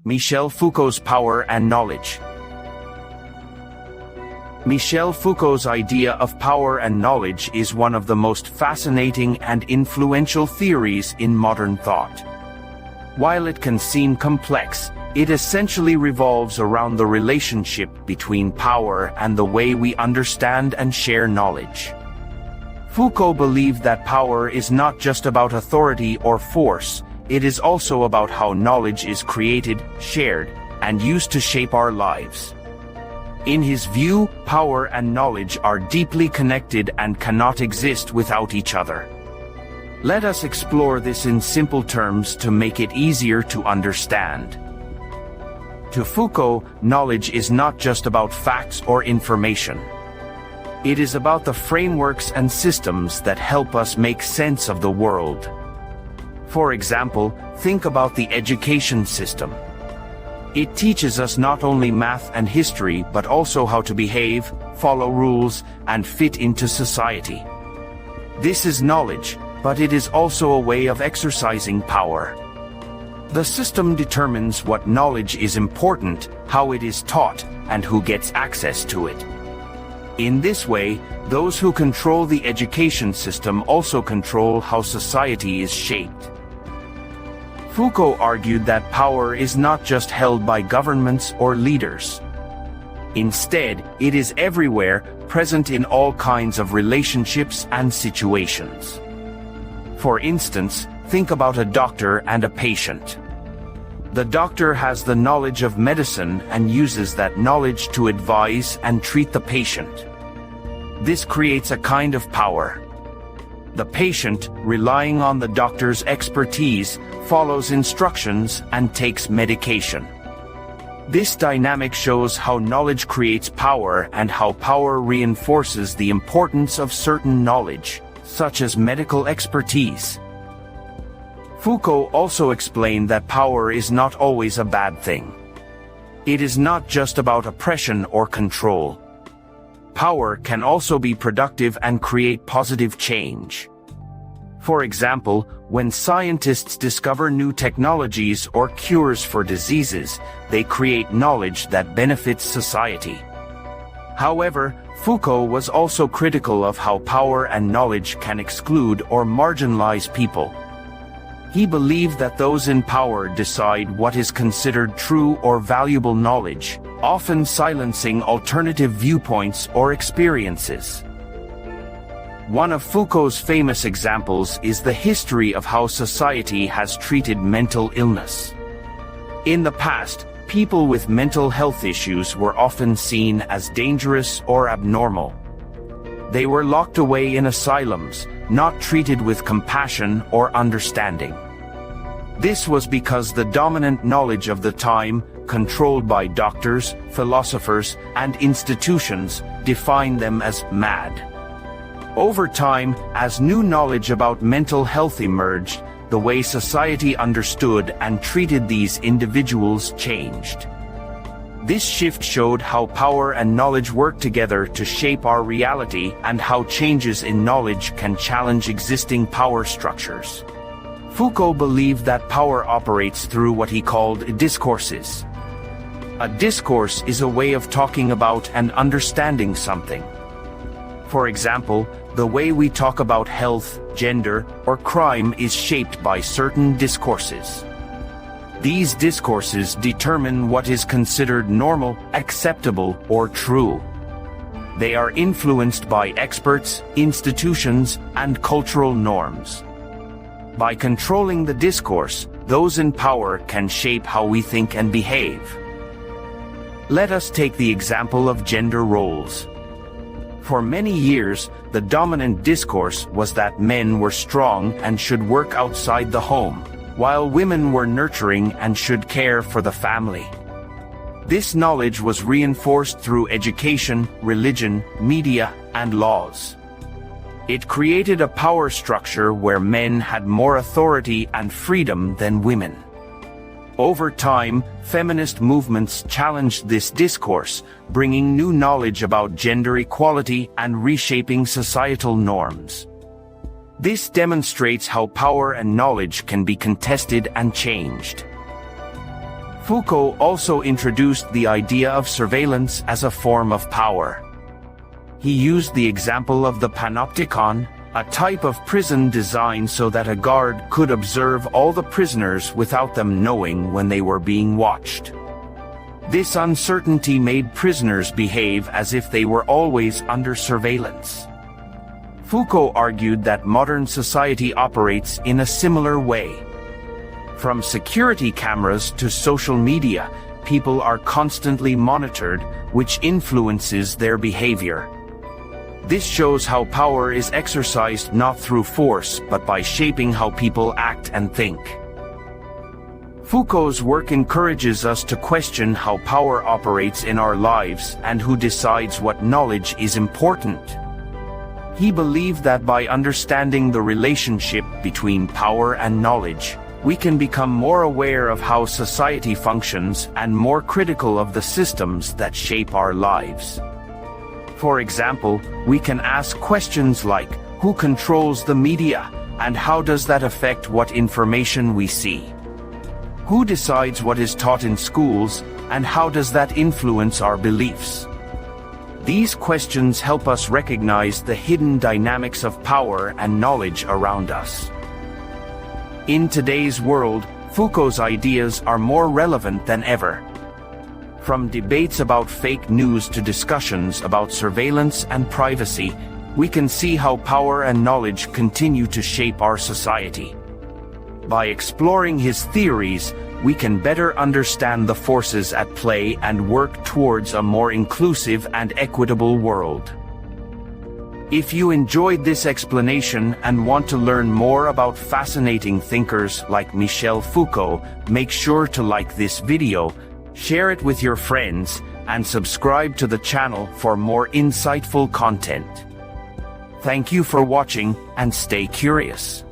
Michel Foucault's power and knowledge. Michel Foucault's idea of power and knowledge is one of the most fascinating and influential theories in modern thought. While it can seem complex, it essentially revolves around the relationship between power and the way we understand and share knowledge. Foucault believed that power is not just about authority or force, it is also about how knowledge is created, shared, and used to shape our lives. In his view, power and knowledge are deeply connected and cannot exist without each other. Let us explore this in simple terms to make it easier to understand. To Foucault, knowledge is not just about facts or information. It is about the frameworks and systems that help us make sense of the world. For example, think about the education system. It teaches us not only math and history but also how to behave, follow rules, and fit into society. This is knowledge, but it is also a way of exercising power. The system determines what knowledge is important, how it is taught, and who gets access to it. In this way, those who control the education system also control how society is shaped. Foucault argued that power is not just held by governments or leaders. Instead, it is everywhere, present in all kinds of relationships and situations. For instance, think about a doctor and a patient. The doctor has the knowledge of medicine and uses that knowledge to advise and treat the patient. This creates a kind of power. The patient, relying on the doctor's expertise, follows instructions and takes medication. This dynamic shows how knowledge creates power and how power reinforces the importance of certain knowledge, such as medical expertise. Foucault also explained that power is not always a bad thing. It is not just about oppression or control. Power can also be productive and create positive change. For example, when scientists discover new technologies or cures for diseases, they create knowledge that benefits society. However, Foucault was also critical of how power and knowledge can exclude or marginalize people. He believed that those in power decide what is considered true or valuable knowledge, often silencing alternative viewpoints or experiences. One of Foucault's famous examples is the history of how society has treated mental illness. In the past, people with mental health issues were often seen as dangerous or abnormal. They were locked away in asylums, not treated with compassion or understanding. This was because the dominant knowledge of the time, controlled by doctors, philosophers, and institutions, defined them as mad. Over time, as new knowledge about mental health emerged, the way society understood and treated these individuals changed. This shift showed how power and knowledge work together to shape our reality and how changes in knowledge can challenge existing power structures. Foucault believed that power operates through what he called discourses. A discourse is a way of talking about and understanding something. For example, the way we talk about health, gender, or crime is shaped by certain discourses. These discourses determine what is considered normal, acceptable, or true. They are influenced by experts, institutions, and cultural norms. By controlling the discourse, those in power can shape how we think and behave. Let us take the example of gender roles. For many years, the dominant discourse was that men were strong and should work outside the home, while women were nurturing and should care for the family. This knowledge was reinforced through education, religion, media, and laws. It created a power structure where men had more authority and freedom than women. Over time, feminist movements challenged this discourse, bringing new knowledge about gender equality and reshaping societal norms. This demonstrates how power and knowledge can be contested and changed. Foucault also introduced the idea of surveillance as a form of power. He used the example of the panopticon, a type of prison designed so that a guard could observe all the prisoners without them knowing when they were being watched. This uncertainty made prisoners behave as if they were always under surveillance. Foucault argued that modern society operates in a similar way. From security cameras to social media, people are constantly monitored, which influences their behavior. This shows how power is exercised not through force but by shaping how people act and think. Foucault's work encourages us to question how power operates in our lives and who decides what knowledge is important. He believed that by understanding the relationship between power and knowledge, we can become more aware of how society functions and more critical of the systems that shape our lives. For example, we can ask questions like, who controls the media, and how does that affect what information we see? Who decides what is taught in schools, and how does that influence our beliefs? These questions help us recognize the hidden dynamics of power and knowledge around us. In today's world, Foucault's ideas are more relevant than ever. From debates about fake news to discussions about surveillance and privacy, we can see how power and knowledge continue to shape our society. By exploring his theories, we can better understand the forces at play and work towards a more inclusive and equitable world. If you enjoyed this explanation and want to learn more about fascinating thinkers like Michel Foucault, make sure to like this video, share it with your friends, and subscribe to the channel for more insightful content. Thank you for watching, and stay curious.